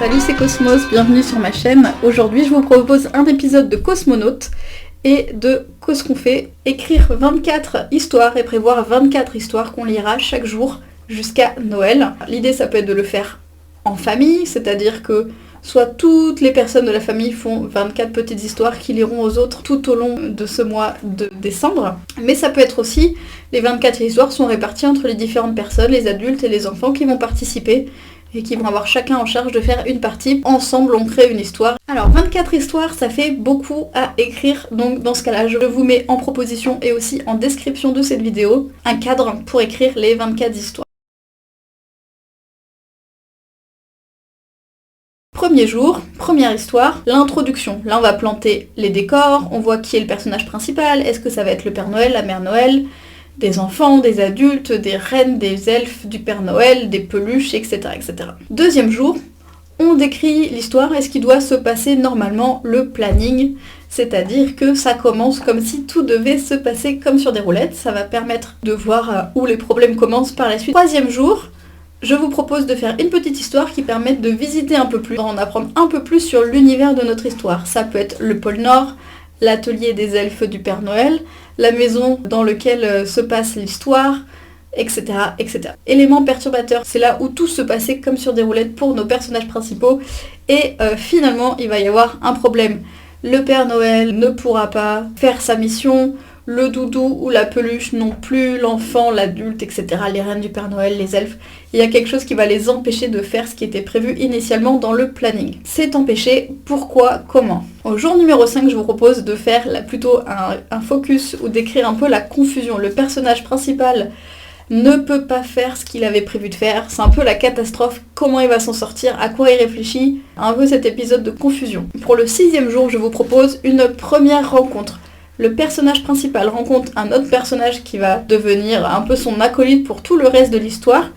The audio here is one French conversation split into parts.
Salut, c'est Cosmos, bienvenue sur ma chaîne. Aujourd'hui, je vous propose un épisode de Cosmonautes et de Cause qu'on fait, écrire 24 histoires et prévoir 24 histoires qu'on lira chaque jour jusqu'à Noël. L'idée, ça peut être de le faire en famille, c'est-à-dire que soit toutes les personnes de la famille font 24 petites histoires qui liront aux autres tout au long de ce mois de décembre. Mais ça peut être aussi, les 24 histoires sont réparties entre les différentes personnes, les adultes et les enfants qui vont participer et qui vont avoir chacun en charge de faire une partie. Ensemble, on crée une histoire. Alors, 24 histoires, ça fait beaucoup à écrire. Donc, dans ce cas-là, je vous mets en proposition et aussi en description de cette vidéo un cadre pour écrire les 24 histoires. Premier jour, première histoire, l'introduction. Là, on va planter les décors, on voit qui est le personnage principal. Est-ce que ça va être le Père Noël, la Mère Noël, des enfants, des adultes, des reines, des elfes, du Père Noël, des peluches, etc. etc. Deuxième jour, on décrit l'histoire et ce qui doit se passer normalement, le planning. C'est-à-dire que ça commence comme si tout devait se passer comme sur des roulettes. Ça va permettre de voir où les problèmes commencent par la suite. Troisième jour, je vous propose de faire une petite histoire qui permette de visiter un peu plus, d'en apprendre un peu plus sur l'univers de notre histoire. Ça peut être le pôle Nord, l'atelier des elfes du Père Noël, la maison dans laquelle se passe l'histoire, etc., etc. Élément perturbateur, c'est là où tout se passait comme sur des roulettes pour nos personnages principaux, et finalement il va y avoir un problème. Le Père Noël ne pourra pas faire sa mission, le doudou ou la peluche non plus, l'enfant, l'adulte, etc., les reines du Père Noël, les elfes, il y a quelque chose qui va les empêcher de faire ce qui était prévu initialement dans le planning. C'est empêché, pourquoi, comment? Au jour numéro 5, je vous propose de faire plutôt un focus ou d'écrire un peu la confusion. Le personnage principal ne peut pas faire ce qu'il avait prévu de faire, c'est un peu la catastrophe, comment il va s'en sortir, à quoi il réfléchit, un peu cet épisode de confusion. Pour le 6e jour, je vous propose une première rencontre. Le personnage principal rencontre un autre personnage qui va devenir un peu son acolyte pour tout le reste de l'histoire.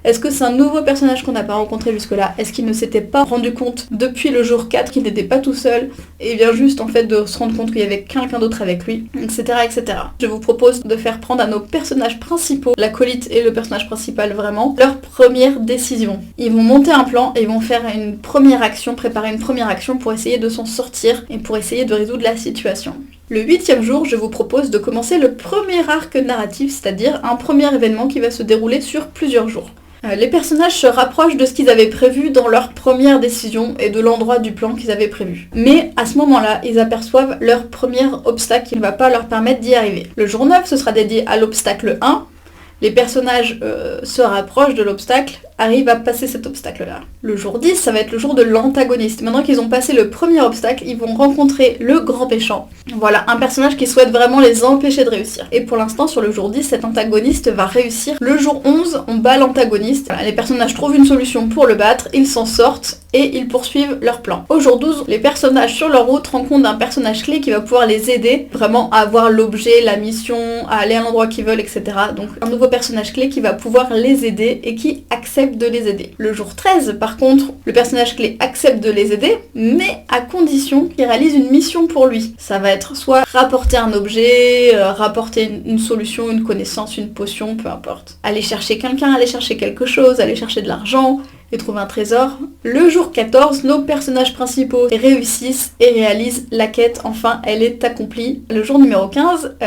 Est-ce que c'est un nouveau personnage qu'on n'a pas rencontré jusque-là? Est-ce qu'il ne s'était pas rendu compte depuis le jour 4 qu'il n'était pas tout seul et il vient juste en fait de se rendre compte qu'il y avait quelqu'un d'autre avec lui, etc., etc. Je vous propose de faire prendre à nos personnages principaux, l'acolyte et le personnage principal vraiment, leur première décision. Ils vont monter un plan et ils vont faire une première action, préparer une première action pour essayer de s'en sortir et pour essayer de résoudre la situation. Le 8e jour, je vous propose de commencer le premier arc narratif, c'est-à-dire un premier événement qui va se dérouler sur plusieurs jours. Les personnages se rapprochent de ce qu'ils avaient prévu dans leur première décision et de l'endroit du plan qu'ils avaient prévu. Mais à ce moment-là, ils aperçoivent leur premier obstacle qui ne va pas leur permettre d'y arriver. Le jour 9, ce sera dédié à l'obstacle 1. Les personnages se rapprochent de l'obstacle, arrivent à passer cet obstacle-là. Le jour 10, ça va être le jour de l'antagoniste. Maintenant qu'ils ont passé le premier obstacle, ils vont rencontrer le grand méchant. Voilà, un personnage qui souhaite vraiment les empêcher de réussir. Et pour l'instant, sur le jour 10, cet antagoniste va réussir. Le jour 11, on bat l'antagoniste. Voilà, les personnages trouvent une solution pour le battre, ils s'en sortent et ils poursuivent leur plan. Au jour 12, les personnages sur leur route rencontrent un personnage clé qui va pouvoir les aider vraiment à avoir l'objet, la mission, à aller à l'endroit qu'ils veulent, etc. Donc un nouveau personnage clé qui va pouvoir les aider et qui accepte de les aider. Le jour 13, par contre, le personnage clé accepte de les aider, mais à condition qu'il réalise une mission pour lui. Ça va être soit rapporter un objet, rapporter une solution, une connaissance, une potion, peu importe. Aller chercher quelqu'un, aller chercher quelque chose, aller chercher de l'argent et trouver un trésor. Le jour 14, nos personnages principaux réussissent et réalisent la quête. Enfin, elle est accomplie. Le jour numéro 15,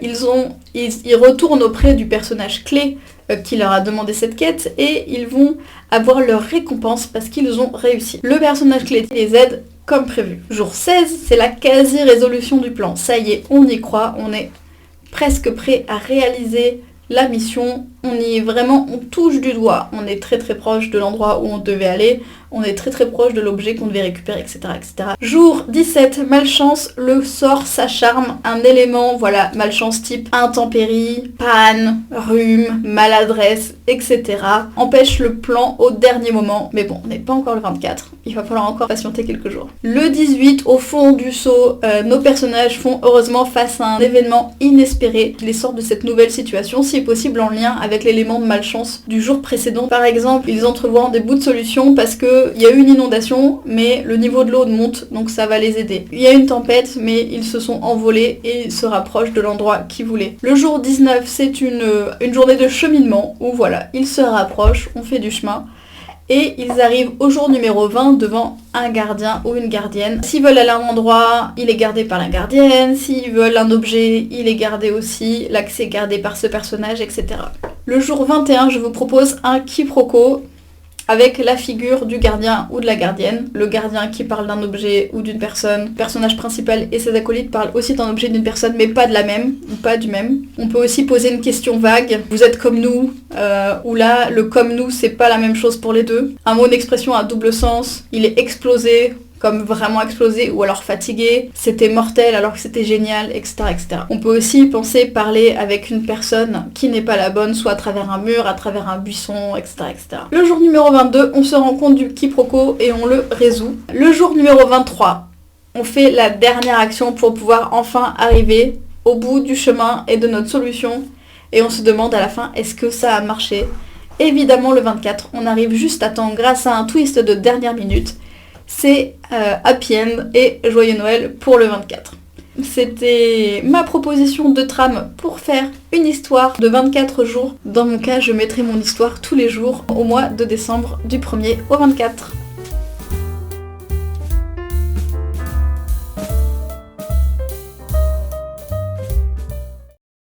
ils retournent auprès du personnage clé qui leur a demandé cette quête et ils vont avoir leur récompense parce qu'ils ont réussi. Le personnage clé les aide comme prévu. Jour 16, c'est la quasi-résolution du plan. Ça y est, on y croit, on est presque prêt à réaliser la mission, on y est vraiment, on touche du doigt, on est très très proche de l'endroit où on devait aller, on est très très proche de l'objet qu'on devait récupérer, etc., etc. Jour 17, malchance, le sort s'acharne, un élément, voilà, malchance type intempérie, panne, rhume, maladresse, etc. empêche le plan au dernier moment, mais bon, on n'est pas encore le 24, il va falloir encore patienter quelques jours. Le 18, au fond du seau, nos personnages font heureusement face à un événement inespéré qui les sort de cette nouvelle situation, si possible en lien avec l'élément de malchance du jour précédent. Par exemple, ils entrevoient des bouts de solution parce qu'il y a eu une inondation, mais le niveau de l'eau monte, donc ça va les aider. Il y a une tempête, mais ils se sont envolés et se rapprochent de l'endroit qu'ils voulaient. Le jour 19, c'est une journée de cheminement, où voilà, ils se rapprochent, on fait du chemin, et ils arrivent au jour numéro 20 devant un gardien ou une gardienne. S'ils veulent aller à un endroit, il est gardé par la gardienne. S'ils veulent un objet, il est gardé aussi. L'accès est gardé par ce personnage, etc. Le jour 21, je vous propose un quiproquo avec la figure du gardien ou de la gardienne. Le gardien qui parle d'un objet ou d'une personne. Le personnage principal et ses acolytes parlent aussi d'un objet d'une personne, mais pas de la même, ou pas du même. On peut aussi poser une question vague. Vous êtes comme nous, ou là, le comme nous, c'est pas la même chose pour les deux. Un mot d'expression à double sens, il est explosé, comme vraiment explosé, ou alors fatigué, c'était mortel alors que c'était génial, etc., etc. On peut aussi penser parler avec une personne qui n'est pas la bonne, soit à travers un mur, à travers un buisson, etc., etc. Le jour numéro 22, on se rend compte du quiproquo et on le résout. Le jour numéro 23, on fait la dernière action pour pouvoir enfin arriver au bout du chemin et de notre solution, et on se demande à la fin, est-ce que ça a marché ? Évidemment, le 24, on arrive juste à temps grâce à un twist de dernière minute. C'est Happy End et Joyeux Noël pour le 24. C'était ma proposition de trame pour faire une histoire de 24 jours. Dans mon cas, je mettrai mon histoire tous les jours au mois de décembre du 1er au 24.